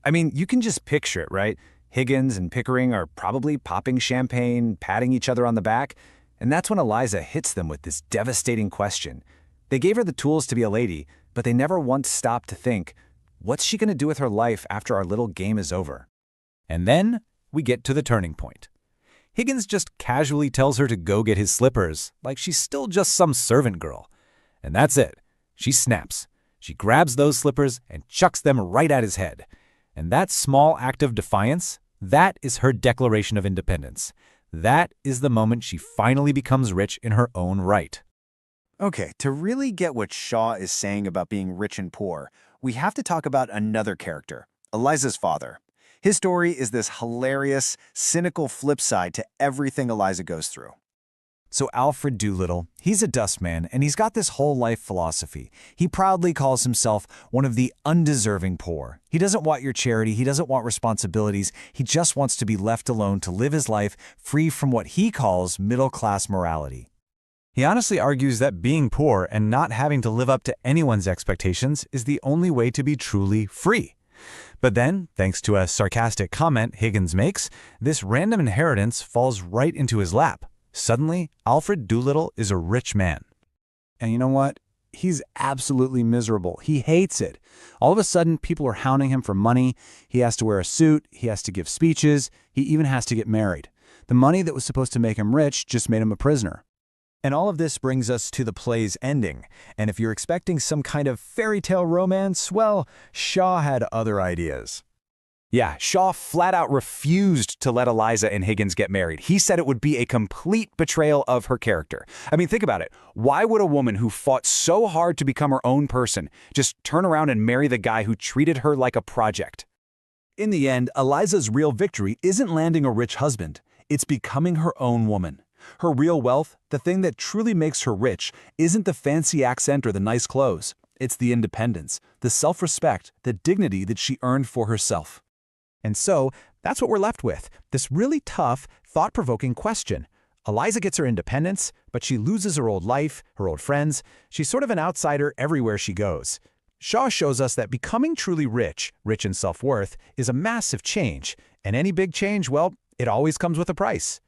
I mean, you can just picture it, right? Higgins and Pickering are probably popping champagne, patting each other on the back, and that's when Eliza hits them with this devastating question. They gave her the tools to be a lady, but they never once stopped to think, what's she going to do with her life after our little game is over? And then we get to the turning point. Higgins just casually tells her to go get his slippers, like she's still just some servant girl. And that's it. She snaps. She grabs those slippers and chucks them right at his head. And that small act of defiance, that is her declaration of independence. That is the moment she finally becomes rich in her own right. Okay, to really get what Shaw is saying about being rich and poor, we have to talk about another character, Eliza's father. His story is this hilarious, cynical flip side to everything Eliza goes through. So Alfred Doolittle, he's a dustman, and he's got this whole life philosophy. He proudly calls himself one of the undeserving poor. He doesn't want your charity, he doesn't want responsibilities, he just wants to be left alone to live his life free from what he calls middle-class morality. He honestly argues that being poor and not having to live up to anyone's expectations is the only way to be truly free. But then, thanks to a sarcastic comment Higgins makes, this random inheritance falls right into his lap. Suddenly, Alfred Doolittle is a rich man. And you know what? He's absolutely miserable. He hates it. All of a sudden, people are hounding him for money. He has to wear a suit. He has to give speeches. He even has to get married. The money that was supposed to make him rich just made him a prisoner. And all of this brings us to the play's ending. And if you're expecting some kind of fairy tale romance, well, Shaw had other ideas. Yeah, Shaw flat out refused to let Eliza and Higgins get married. He said it would be a complete betrayal of her character. I mean, think about it. Why would a woman who fought so hard to become her own person just turn around and marry the guy who treated her like a project? In the end, Eliza's real victory isn't landing a rich husband. It's becoming her own woman. Her real wealth, the thing that truly makes her rich, isn't the fancy accent or the nice clothes. It's the independence, the self-respect, the dignity that she earned for herself. And so, that's what we're left with, this really tough, thought-provoking question. Eliza gets her independence, but she loses her old life, her old friends. She's sort of an outsider everywhere she goes. Shaw shows us that becoming truly rich, rich in self-worth, is a massive change. And any big change, well, it always comes with a price.